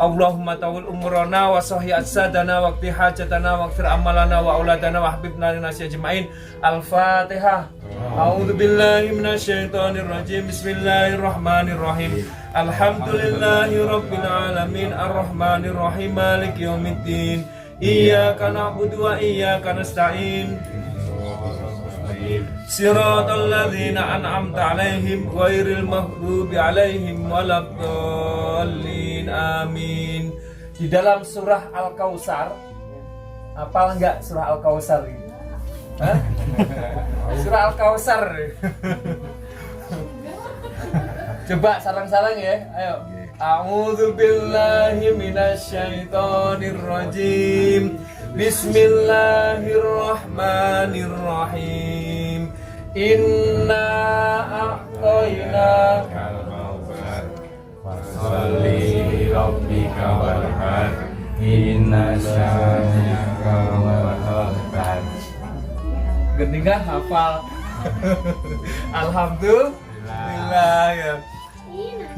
Allahumma tawul umurana wa sahhi ajsadana wa qdi hajatana wa ighfir amalana wa auladana wa habibna lin nasi ajmain. Al-Fatihah. A'udzu billahi minasyaitonir rajim. Bismillahirrahmanirrahim. Alhamdulillahi rabbil alamin arrahmanir rahim maliki yaumiddin. Iyyaka na'budu wa iyyaka nasta'in. Siratal ladzina an'amta 'alaihim ghairil maghdubi 'alaihim waladdallin. Amin. Di dalam surah Al-Kautsar, hafal enggak surah Al-Kautsar ini? Hah? Surah Al-Kautsar. Coba sarang-sarang ya. Ayo. A'udzu billahi minasyaitonir rajim. Bismillahirrahmanirrahim. Inna a'tainakal kautsar fasholli li rabbika wanhar. Inna syani'aka huwal abtar. Gendingan hafal. Alhamdulillah ya.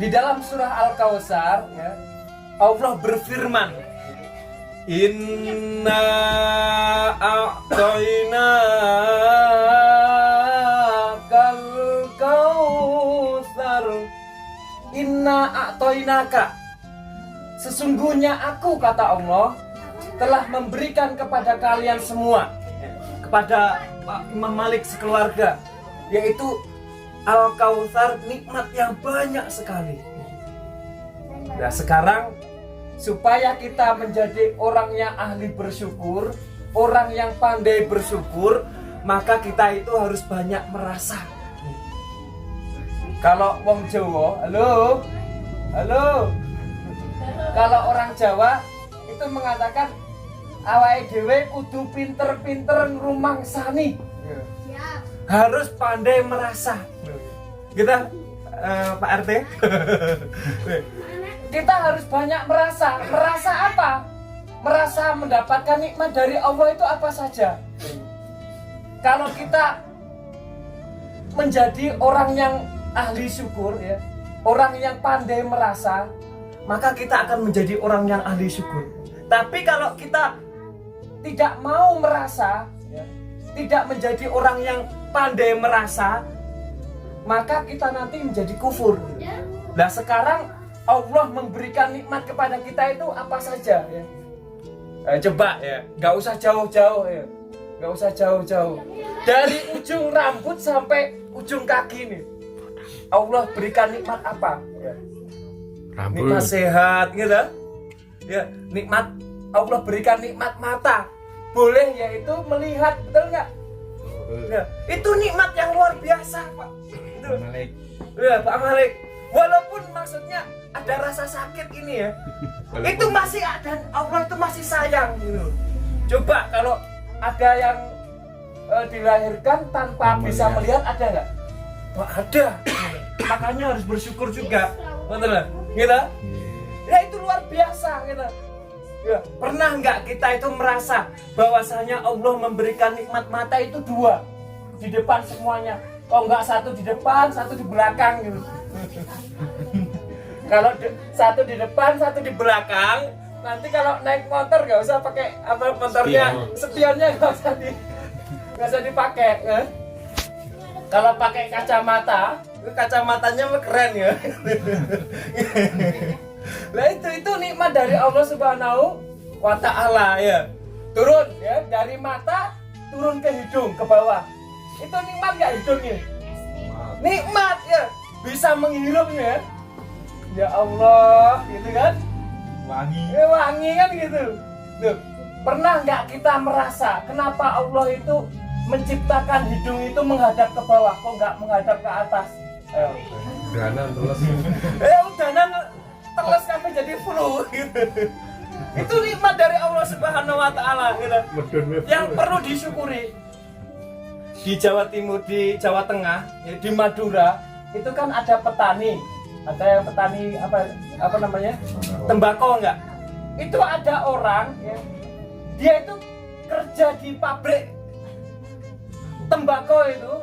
Di dalam surah Al-Kautsar ya, Allah berfirman, Inna a'tainakal kautsar. Inna a'tainaka. Sesungguhnya aku, kata Allah, telah memberikan kepada kalian semua, kepada Pak Imam Malik sekeluarga, yaitu Al-Kautsar, nikmat yang banyak sekali. Nah sekarang supaya kita menjadi orang yang ahli bersyukur, orang yang pandai bersyukur, maka kita itu harus banyak merasa. Kalau wong Jawa, halo. Kalau orang Jawa itu mengatakan awake dhewe kudu pinter-pinter ngrumangsani. Harus pandai merasa. Kita Pak RT. Kita harus banyak merasa. Merasa apa? Merasa mendapatkan nikmat dari Allah itu apa saja. Kalau kita menjadi orang yang ahli syukur ya, orang yang pandai merasa, maka kita akan menjadi orang yang ahli syukur. Tapi kalau kita tidak mau merasa ya, tidak menjadi orang yang pandai merasa, maka kita nanti menjadi kufur. Nah sekarang Allah memberikan nikmat kepada kita itu apa saja ya? Coba ya, nggak usah jauh-jauh ya, nggak usah jauh-jauh. Dari ujung rambut sampai ujung kaki nih, Allah berikan nikmat apa? Ya. Nikmat sehat, gitu ya. Nikmat Allah berikan nikmat mata, boleh yaitu melihat, betul nggak? Ya, itu nikmat yang luar biasa, Pak. Itu. Ya, Pak Malik. Walaupun maksudnya ada rasa sakit ini ya, itu masih ada, Allah itu masih sayang gitu. Coba kalau ada yang dilahirkan tanpa bisa melihat, ada nggak? Oh, ada. Makanya harus bersyukur juga, betul nggak? Gitu? Ya itu luar biasa gitu. Ya, pernah nggak kita itu merasa bahwasanya Allah memberikan nikmat mata itu dua di depan semuanya? Oh nggak, satu di depan, satu di belakang gitu. Kalau satu di depan, satu di belakang, nanti kalau naik motor nggak usah pakai apa motornya, spionnya nggak usah dipakai. Ya? Kalau pakai kacamata, kacamatanya keren ya. Nah itu nikmat dari Allah Subhanahu wa Ta'ala ya. Turun ya dari mata, turun ke hidung, ke bawah. Itu nikmat nggak hidungnya? Nikmat ya, bisa menghirup ya. Ya Allah, gitu kan? Wangi. Wangi kan gitu. Tuh, pernah nggak kita merasa kenapa Allah itu menciptakan hidung itu menghadap ke bawah, kok nggak menghadap ke atas? Ayo. Udanan teles. Udanan teles sampai jadi flu gitu. Itu nikmat dari Allah Subhanahu wa Ta'ala gitu. Yang perlu disyukuri. Di Jawa Timur, di Jawa Tengah, ya, di Madura, itu kan ada petani. Ada yang petani apa namanya? Tembakau enggak? Itu ada orang ya, dia itu kerja di pabrik tembakau itu,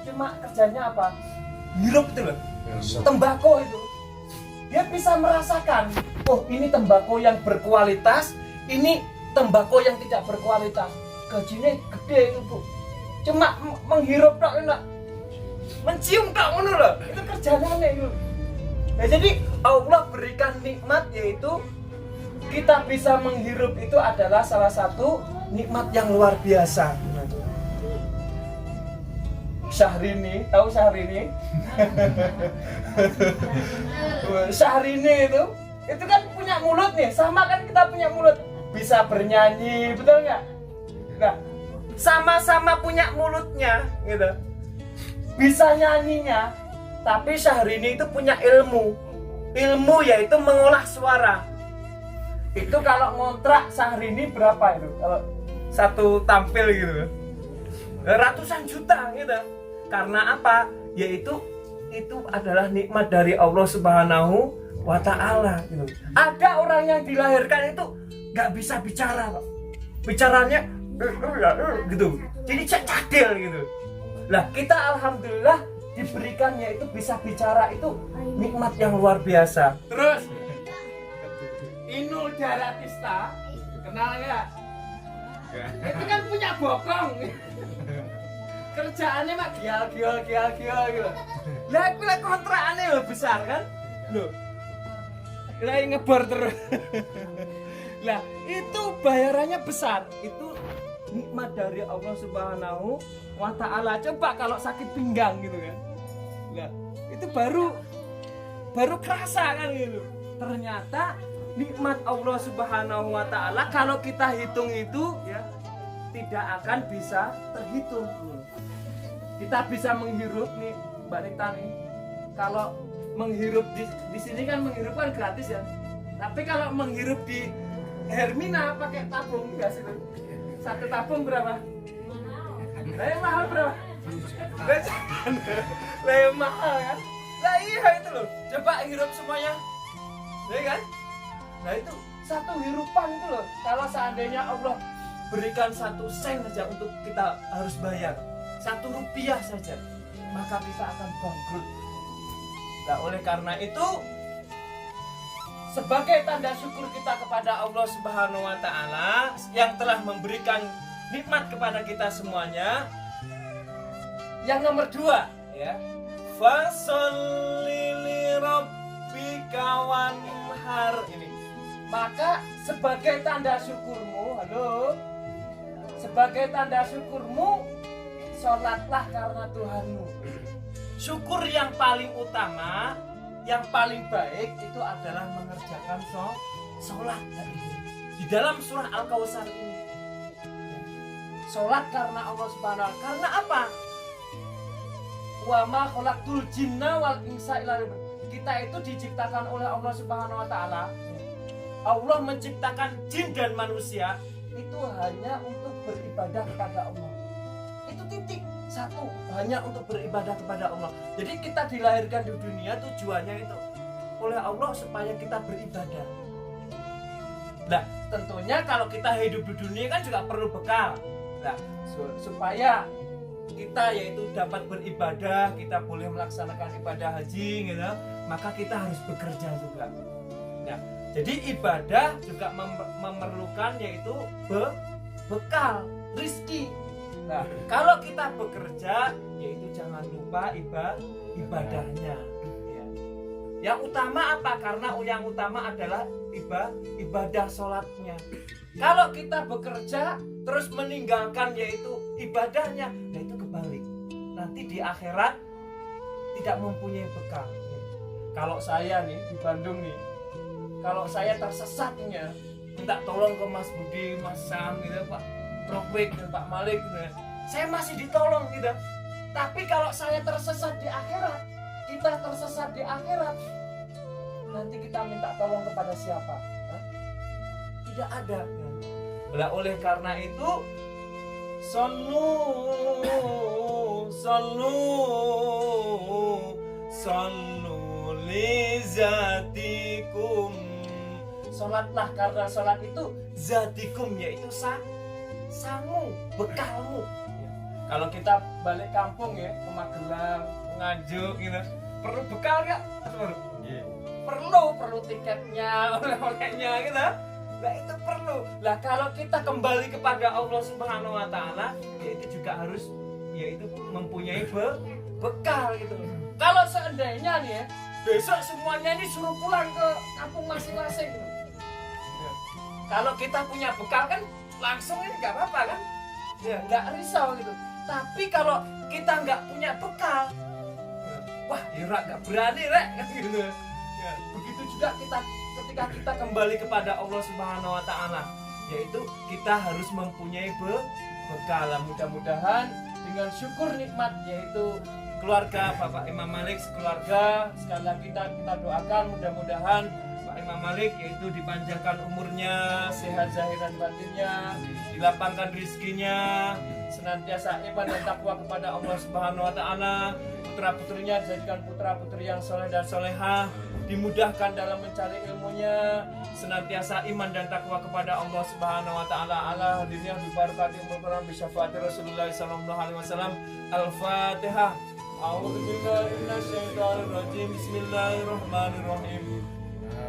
cuma kerjanya apa? Hirup itu loh. Tembakau itu. Dia bisa merasakan oh ini tembakau yang berkualitas, ini tembakau yang tidak berkualitas. Gajinya gede itu, cuma menghirup tak enak, mencium tak ngono loh. Itu kerjaannya itu. Nah, jadi Allah berikan nikmat, yaitu kita bisa menghirup, itu adalah salah satu nikmat yang luar biasa. Syahrini, tahu Syahrini? Syahrini itu kan punya mulut nih, sama kan kita punya mulut, bisa bernyanyi, betul nggak? Nah, sama-sama punya mulutnya, gitu, bisa nyanyinya, tapi Syahrini itu punya ilmu yaitu mengolah suara. Itu kalau ngontrak Syahrini berapa itu? Kalau satu tampil gitu, ratusan juta gitu. Karena apa? Yaitu itu adalah nikmat dari Allah Subhanahu wa Ta'ala gitu. Ada orang yang dilahirkan itu nggak bisa bicara, Pak. Bicaranya gitu. Jadi cadel gitu. Lah, kita alhamdulillah diberikan yaitu bisa bicara, itu nikmat yang luar biasa. Terus Inul Daratista, kenal nggak? Itu kan punya bokong. Kerjaannya mak gial gitu. Lah kuwi kontrakane lho besar kan? Loh. Lah ngebor terus. Lah itu bayarannya besar. Itu nikmat dari Allah Subhanahu wa Ta'ala. Coba kalau sakit pinggang gitu kan. Lah itu baru kerasa kan gitu. Ternyata nikmat Allah Subhanahu wa Ta'ala kalau kita hitung itu ya tidak akan bisa terhitung. Kita bisa menghirup nih, Mbak Nita nih. Kalau menghirup di sini kan menghirup kan gratis ya. Tapi kalau menghirup di Hermina pakai tabung enggak sih? Satu tabung berapa? Lah mahal berapa? Lah mahal kan? Lah iya itu loh. Coba hirup semuanya. Ya kan? Nah itu satu hirupan itu loh. Kalau seandainya Allah berikan 1 sen saja untuk kita harus bayar, 1 rupiah saja, maka kita akan bangkrut. Nah oleh karena itu, sebagai tanda syukur kita kepada Allah Subhanahu wa Ta'ala yang telah memberikan nikmat kepada kita semuanya, yang nomor 2 ya, fasholli lirabbika wanhar, ini. Maka sebagai tanda syukurmu, sebagai tanda syukurmu, sholatlah karena Tuhanmu. Syukur yang paling utama, yang paling baik itu adalah mengerjakan sholat. Di dalam surah Al-Kautsar ini, sholat karena Allah Subhanahu wa Ta'ala. Karena apa? Wa ma khalaqtul jinna wal insa illa liya'budun. Kita itu diciptakan oleh Allah Subhanahu wa Ta'ala. Allah menciptakan jin dan manusia itu hanya untuk beribadah kepada Allah. Itu titik satu, hanya untuk beribadah kepada Allah. Jadi kita dilahirkan di dunia tujuannya itu oleh Allah supaya kita beribadah. Nah, tentunya kalau kita hidup di dunia kan juga perlu bekal. Nah, supaya kita yaitu dapat beribadah, kita boleh melaksanakan ibadah haji gitu, maka kita harus bekerja juga. Nah, jadi ibadah juga memerlukan yaitu bekal, rizki. Nah, kalau kita bekerja, yaitu jangan lupa ibadahnya. Ya. Yang utama apa? Karena yang utama adalah ibadah sholatnya. Kalau kita bekerja terus meninggalkan yaitu ibadahnya, nah itu kebalik. Nanti di akhirat tidak mempunyai bekal. Kalau saya nih di Bandung nih, kalau saya tersesatnya, minta tolong ke Mas Budi, Mas Sam gitu, Pak Rofik, Pak Malik gitu. Saya masih ditolong gitu. Tapi kalau saya tersesat di akhirat, kita tersesat di akhirat, nanti kita minta tolong kepada siapa? Hah? Tidak ada. Nah, oleh karena itu, sallu li zatikum. Sholatlah karena sholat itu zatikum, yaitu sangu, bekalmu. Kalau kita balik kampung ya, ke Magelang, ke Nganjuk gitu, perlu bekal nggak? perlu tiketnya, oleh-olehnya gitu. Lah itu perlu. Lah kalau kita kembali kepada Allah Subhanahu wa taala, ya itu juga harus yaitu mempunyai bekal gitu. Kalau seandainya nih ya, besok semuanya ini suruh pulang ke kampung masing-masing gitu. Ya. Kalau kita punya bekal kan langsung ini nggak apa-apa kan? Ya nggak risau gitu. Tapi kalau kita nggak punya bekal, wah Ira nggak berani rek kan gitu. Ya, begitu juga ketika kita kembali kepada Allah Subhanahu wa taala, yaitu kita harus mempunyai bekal. Mudah-mudahan dengan syukur nikmat yaitu keluarga Bapak Imam Malik sekeluarga, sekali lagi kita doakan mudah-mudahan Pak Imam Malik yaitu dipanjangkan umurnya, sehat zahir dan batinnya, dilapangkan rizkinya, senantiasa iman dan takwa kepada Allah Subhanahu wa taala, putra-putrinya dijadikan putra-putri yang soleh dan solehah, dimudahkan dalam mencari ilmunya, senantiasa iman dan takwa kepada Allah Subhanahu wa taala. Ala hadirnya bi barakati umul Quran bi syafaati Rasulullah sallallahu alaihi wasallam. Al-Fatihah. A'udzu billahi minasyaitonir rajim. Bismillahirrahmanirrahim.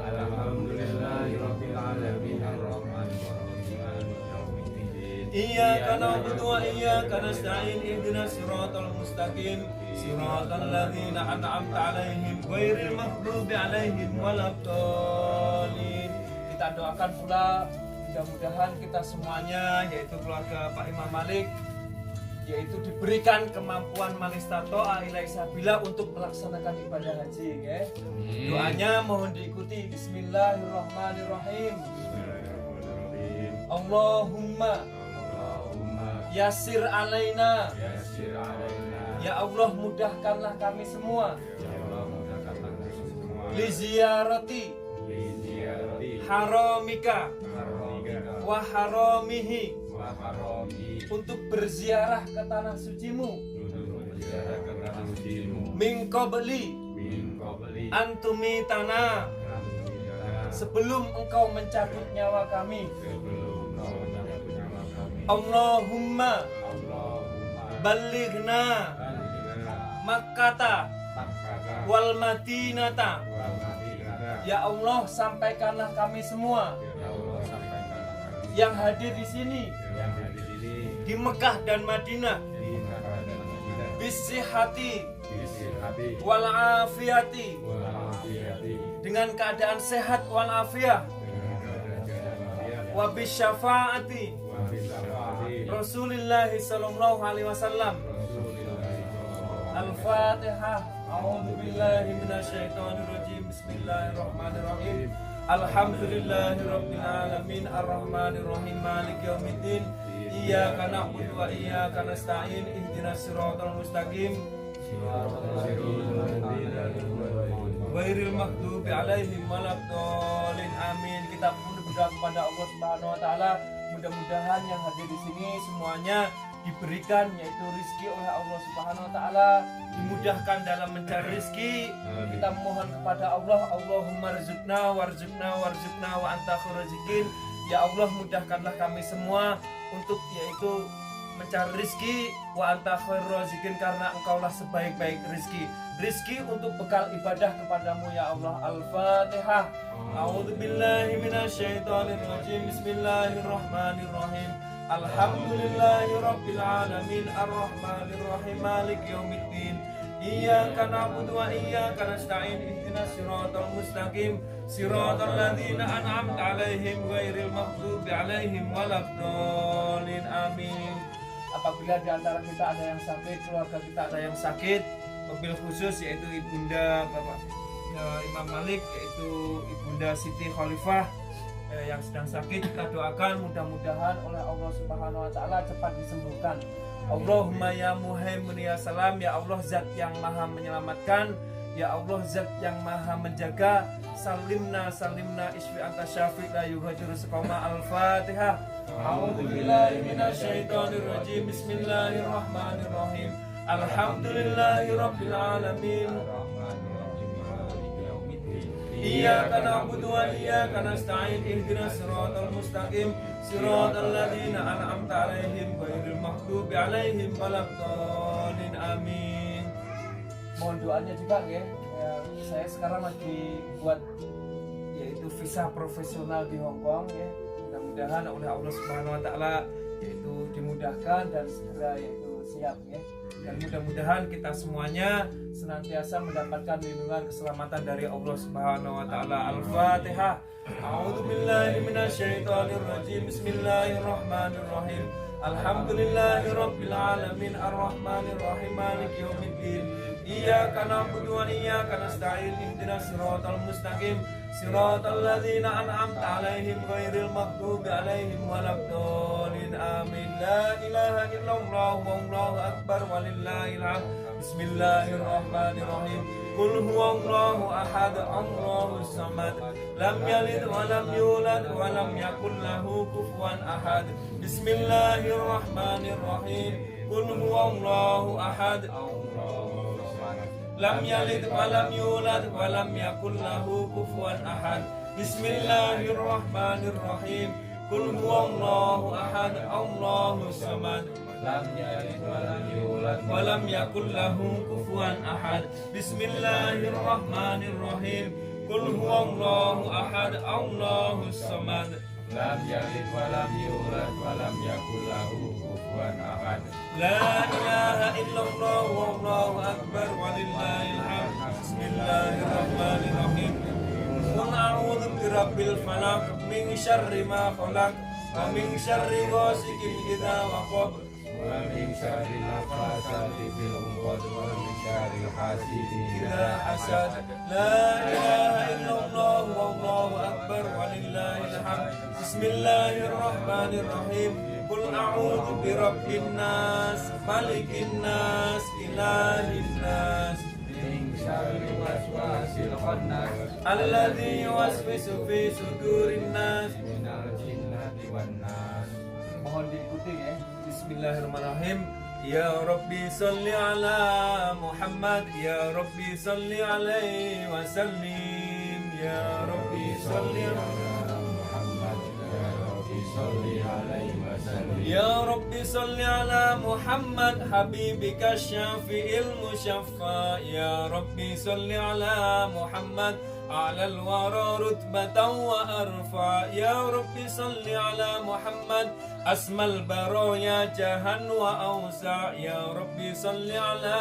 Alhamdulillahirabbil alamin arrahmanir rahim maliki yaumiddin. Iyyaka na'budu wa iyyaka nasta'in ihdinas siratal mustaqim siratal ladzina an'amta 'alaihim ghairil maghdubi 'alaihim waladdallin. Kita doakan pula mudah-mudahan kita semuanya yaitu keluarga Pak Imam Malik yaitu diberikan kemampuan manistato'a ilai sabila untuk melaksanakan ibadah haji ya. Doanya mohon diikuti. Bismillahirrahmanirrahim. Allahumma yasir alaina. Ya Allah mudahkanlah kami semua. Li ziyarati haramika wa haramihi, untuk berziarah ke tanah sucimu. Min qabli antumi tanah, sebelum engkau mencabut nyawa kami. Allahumma balighna Makkata wal Madinata. Ya Allah sampaikanlah kami semua yang hadir di sini di Mekah dan Madinah bisihati wal afiyati, dengan keadaan sehat wal afiyah, wa bisyafaati Rasulullah sallallahu alaihi wasallam. Al-Fatihah. A'udzu billahi minasyaitonir rajim. Bismillahirrahmanirrahim. Alhamdulillahirabbil alamin arrahmanir rahim maliki yaumiddin. Iyyaka na'budu wa iyyaka nasta'in ihdinas siratal mustaqim ghairil maghdubi 'alaihim waladdallin. Amin. Kita berdoa kepada Allah Subhanahu wa taala, mudah-mudahan yang hadir di sini semuanya diberikan yaitu rizki oleh Allah Subhanahu wa taala, dimudahkan dalam mencari rizki. Kita mohon kepada Allah, Allahumma rizqna warzuqna wa anta khairur raziqin. Ya Allah mudahkanlah kami semua untuk yaitu mencari rizki, wa anta khairur raziqin, karena engkaulah sebaik-baik rizki. Rizki untuk bekal ibadah kepadamu ya Allah. Al-Fatihah. A'udzu billahi minasyaitonir rajim. Bismillahirrahmanirrahim. Alhamdulillahirabbil alamin arrahmanir rahim maliki yaumiddin. Iyyaka na'budu wa iyyaka nasta'in ihdinas siratal mustaqim siratal ladzina an'amta 'alaihim ghairil maghdubi 'alaihim waladdallin. Amin. Apabila di antara kita ada yang sakit, keluarga kita ada yang sakit, mobil khusus yaitu Ibunda Bapak Imam Malik yaitu Ibunda Siti Khalifah yang sedang sakit, kita doakan mudah-mudahan oleh Allah Subhanahu wa taala cepat disembuhkan. Allahumma ya muhaimin ya salam. Ya Allah zat yang maha menyelamatkan, ya Allah zat yang maha menjaga. Salimna isfi anta syafi' la yughadiru saqama. Al-Fatihah. A'udzu billahi minasyaitonir rajim. Bismillahirrahmanirrahim. Alhamdulillahirabbil alamin. Iyyaka na'budu wa iyyaka nasta'in ihdinas siratal mustaqim siratal ladzina an'amta 'alaihim ghairil maghdubi 'alaihim waladdallin. Amin. Mohon doanya juga ya ya saya sekarang lagi buat yaitu visa profesional di Hong Kong ya. Mudah-mudahan oleh Allah Subhanahu wa taala yaitu dimudahkan dan segera yaitu siap ya. Dan mudah-mudahan kita semuanya senantiasa mendapatkan lindungan keselamatan dari Allah Subhanahu wa taala. Al-Fatihah. A'udzubillahi minasyaitonir rajim. Bismillahirrahmanirrahim. Alhamdulillahirabbil alamin arrahmanir rahim maliki yaumiddin. Iyyaka na'budu wa iyyaka nasta'in. Ihdinas siratal mustaqim. Siratal ladzina an'amta 'alaihim ghairil maghdubi 'alaihim waladdallin. Amin. La ilaha illallah wallahu akbar walillahil hamd. Bismillahirrahmanirrahim. Qul huwallahu ahad, Allahus samad. Lam yalid wa lam yulad wa lam yakul lahu kufuwan ahad. Bismillahirrahmanirrahim. Qul huwallahu ahad, lam yalid wa lam yulad wa lam yakul lahu kufuwan ahad. Bismillahirrahmanirrahim. Qul huwallahu ahad, Allahus samad. Lam yalid wa lam yulad wa lam yakul lahu kufuwan ahad. Bismillahirrahmanirrahim. Qul huwallahu ahad, Allahus samad. Lam yalid wa lam yulad wa lam yakul lahu kufuwan ahad. La ilaha illallah wallahu akbar walillahil hamd. Bismillahirrahmanirrahim. Qul a'udzu birabbil falaq min syarri ma khalaq wa min syarri ghasiqin idza waqab Wa min syarril nafasati fil 'uqad wa min syarril hasidin idza hasad. La ilaha illallah wallahu akbar walillahil hamd. Bismillahirrahmanirrahim. Qul a'udzu birabbin nas malikin nas ilahin nas min syarril waswasil khannas alladzi yuwaswisu fi sudurin nas. minal jinnati wan nas. Mohon diikuti ya. Bismillahirrahmanirrahim. Ya Rabbi salli ala Muhammad. Ya Rabbi salli alaihi wa sallim. Ya Rabbi salli ala Muhammad, ya Rabbi sholli alaihi wa sallim. Ya Rabbi salli ala Muhammad habibika syafi'il musyaffa. Ya Rabbi salli ala Muhammad على الورى رتبة وأرفع. يا ربي صل على محمد أسمى البرايا جاها وأوسع. يا ربي صل على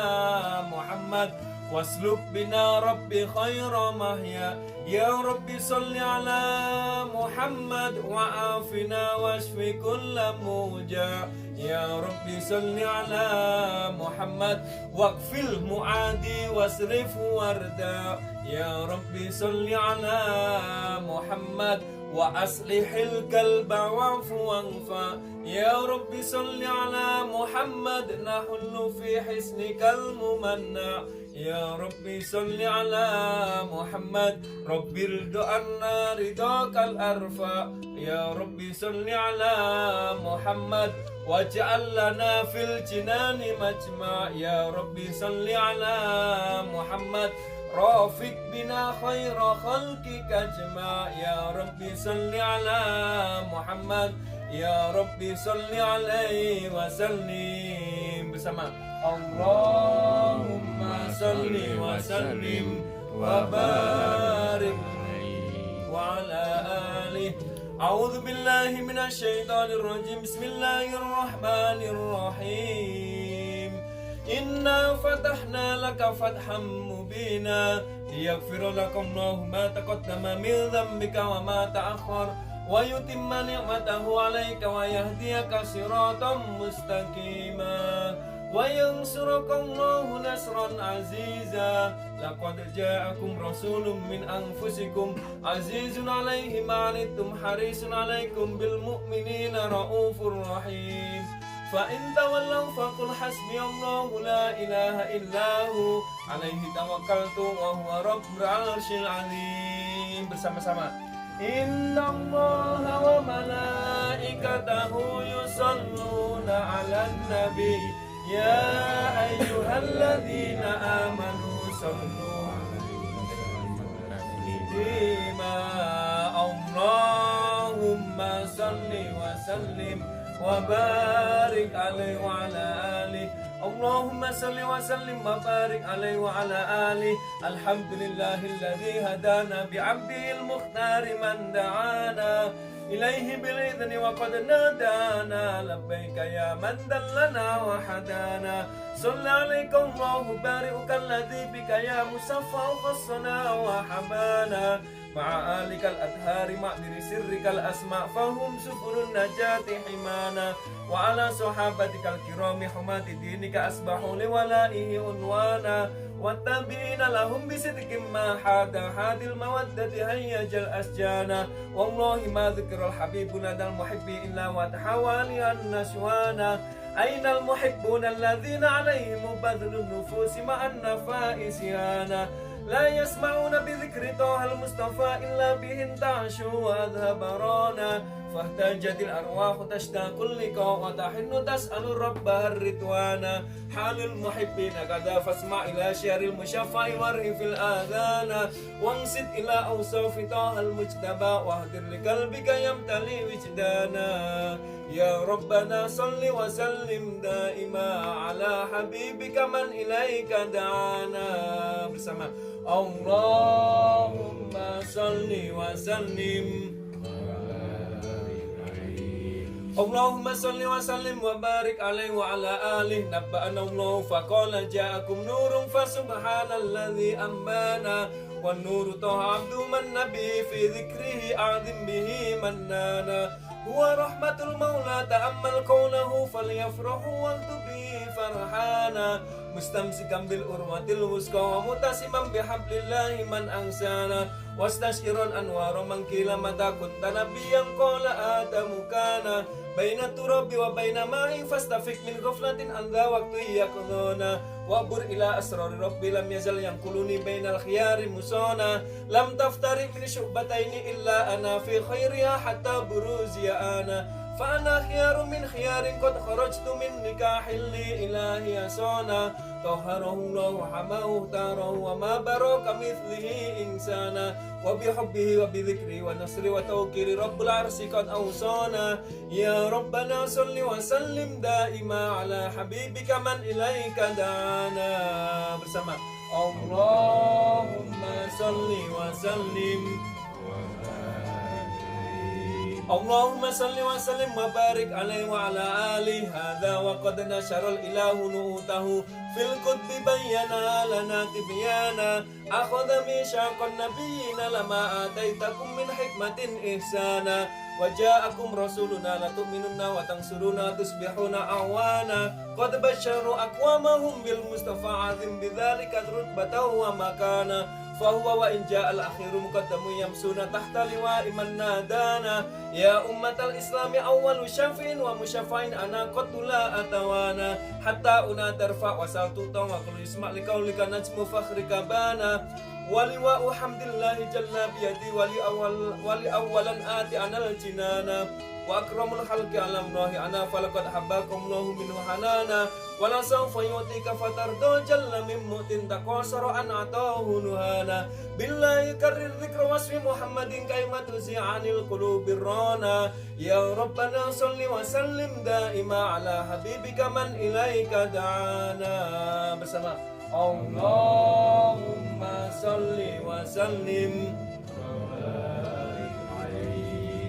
محمد واسلك بنا ربي خير مهيا. يا ربي صل على محمد وعافنا واشف كل موجع. يا ربي صل على محمد واكفل معادي واصرف وردا. يا ربي صل على محمد وأصلح القلب واعف وانفع. يا ربي صل على محمد نحل في حسنك الممنع. يا ربي صل على محمد ربي ارض عنا رضاك الأرفع. يا ربي صل على محمد واجعل لنا في الجنان مجمع. يا ربي صل على محمد رافق بنا خير خلقك اجمع. يا ربي صل على محمد. يا ربي صل عليه وسلم bersama. Allahumma salli wa sallim wa barik wa ala alihi. A'udzu billahi minasy syaithanir rajim. Bismillahirrahmanirrahim. Inna fatahna laka fatham mubina liyaghfira lakum Allahu ma taqaddama min dhanbika wa ma ta'akhkhar wa yutimma ni'matahu 'alaika wa yahdiyaka siratan mustaqima wa yansuraka Allahu nasran 'aziza. Laqad ja'akum rasulun min anfusikum azizun 'alaihi ma 'anittum harisun 'alaikum bil mu'minina raufur rahim. فإن تولوا فقل حسبي الله لا إله إلا هو عليه توكلت وهو رب العرش العظيم. Bersama-sama. Inna Allaha wa malaikatahu yusalluna 'alan nabi ya ayyuhalladzina amanu sallu 'alaihi Allahumma salli wa sallim wa barik alaihi wa ala alihi. اللهم صل وسلم وبارك عليه وعلى آله. الحمد لله الذي هدانا بعبده المختار من دعانا إليه بالإذن وقد نادانا لبيك يا من دلنا وحدانا. صلى عليك الله بارئك الذي بك يا مصفى خصنا وحمانا مع آلك الأطهار معبر سرك الأسماء فهم سفر النجاة حمانا. وعلى صحابتك الكرام حماة دينك أصبحوا لولائه عنوانا والتابعين لهم بصدق ما حاد المودة هيج الأسجانا. والله ما ذكر الحبيب لدى المحب إلا وتحوالي النشوانا. أين المحبون الذين عليهم بذل النفوس مع النفائس هانا. لا يسمعون بذكر طه المصطفى إلا به انتعشوا وأذهب رانا. فاحتاجت الأرواح تشتاق اللقاء وتحن تسأل ربها الرضوانا. حال المحبين كذا فاسمع إلى شعر المشفع واره في الآذان وانصت إلى أوصاف طه المجتبى واهدر لقلبك يمتلي وجدانا. يا ربنا صل وسلم دائما على حبيبك من إليك دعانا. Bersama Allahumma salli wa sallim. Allahumma salli wa sallim wa barik alaihi wa ala alihi. Nabba'ana Allah faqala ja'akum nurun fasubhanalladzi ammana. Wan nuru taha abdu man nabi fi dhikrihi a'zim bihi mannana. Huwa rahmatul maula ta'ammal qawlahu falyafrahu wa tubi farhana. Mustamsikan bil urwatil wusqa wa mutasiman bihablillahi man ansana. Wastashiran anwara man kila mata kunta nabiyyan qala adamu kana. Baina turabi wa baina ma'i fastafik min ghaflatin andha waqti yaqduna. Wabur ila asrari rabbi lam yazal yankuluni bainal khiyari musona. Lam taftari min syu'bataini illa ana fi khairiha hatta buruziya ana. Fa'ana khiyaru min khiyarin qad kharajtu min nikahil li ilahi asana. Taharahu Allah wa hamahu tarahu wa ma baraka mithlihi insana. Wa bihubbihi wa bidhikri wa nasri wa tawkiri rabbul arsi qad awsana. Ya Rabbana salli wa sallim daima ala habibika man ilaika da'ana. Bersama Allahumma salli wa sallim. Allahumma salli wa sallim wa barik alaihi wa ala alihi. Hadha wa qad nashara al-ilahu nu'utahu fil qutbi bayyana lana tibyana. Akhadha mishaqan nabiyina lama ataitakum min hikmatin ihsana. Wa ja'akum rasuluna la tu'minunna wa tansuruna tusbihuna awana. Qad basyaru aqwamahum bil mustafa azim bidzalika rutbatahu wa makana. Fahuwa wa in ja'al akhiru muqaddamu yamsuna tahta liwa'i man nadana. Ya ummatal islami awwalu syafi'in wa musyafa'in ana qatula atawana. Hatta una tarfa wa saltuta wa kullu isma' liqaulika najmu fakhrika bana. Waliwa'u hamdillahi jalla biyadi wali awwalan ati anal jinana. Wa akramul khalqi alam nahi ana falaqad habbakum lahu minhu hanana. Wala sawfa yu'tika fatardo jalla min mu'tin taqasara an atahu nuhana. Billahi karrir dhikra wasfi Muhammadin kaimatu zi'anil qulubir rana. Ya Rabbana salli wa sallim daima ala habibika man ilaika da'ana. Bersama Allahumma salli wa sallim.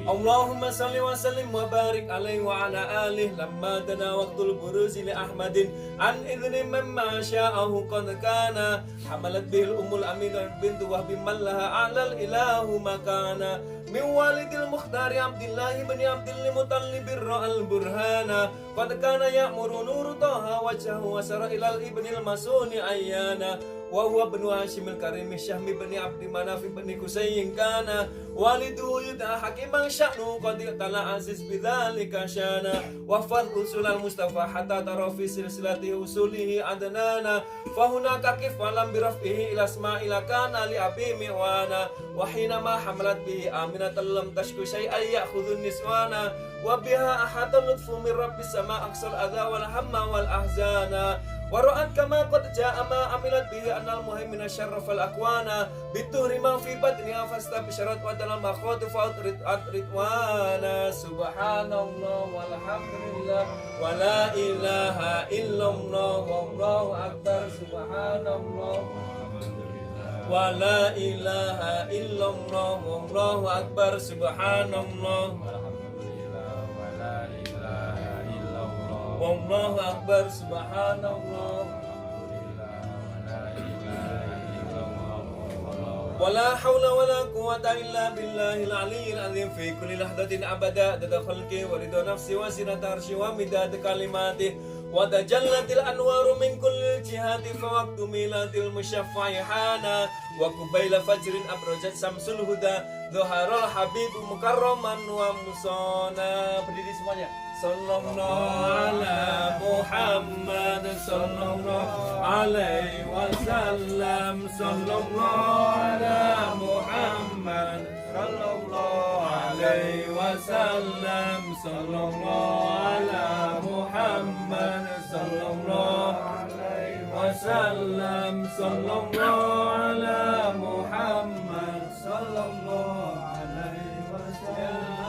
Allahumma salli wa sallim wa barik alaihi wa ala alihi. Lamma dana waqtul buruzi li Ahmadin an idhni mimma sya'ahu qad kana. Hamalat bihil ummul aminah bintu wahbi man laha a'lal ilahu makana. Min walidil mukhtari abdillahi bani abdilli mutallibir ra'al burhana. Qad kana ya'muru nuru taha wajhahu wa sara ilal ibnil masuni ayyana. Wa huwa banu Hashimil Karimi Syahmi bani Abdi Manafi bani Kusayyin kana. Walidu yud'a hakiman sya'nu qad tala aziz bidzalika syana. Wafad usulal Mustafa hatta tara fi silsilati usulihi adnana. Fahunaka kif walam biraf'ihi ila isma'ila kana li abi mi'wana. Wa hina ma hamalat bihi aminatan lam tashku syai'an ya'khudhu niswana. Wa biha ahata lutfu min rabbis sama aqsal adha wal hamma wal ahzana. Wara'at kama qad ja'a ma amilat bihi anal muhaimina syarrafal akwana. Bituhri ma fi batniha fastabsharat wa tanal makhatu faut ridwana subhanallah walhamdulillah wala ilaha illallah wallahu akbar subhanallah wala ilaha illallah wallahu akbar subhanallah wallahu akbar subhanallah wala hawla wala quwwata illa billahil aliyyil azim fi kulli lahdatin abada adada khalqi wa ridha nafsi wa zinata arsyi wa midad kalimati wa tajallatil anwaru min kulli jihati fa waqtu miladil musyaffa'i hana wa qubaila fajrin abrajat samsul huda dhaharal habibu mukarraman wa musana. Berdiri semuanya. Sallallahu ala Muhammad sallallahu alaihi wasallam sallallahu ala Muhammad sallallahu alaihi wasallam sallallahu ala Muhammad sallallahu alaihi wasallam sallallahu ala Muhammad sallallahu alaihi wasallam.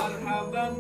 Marhaban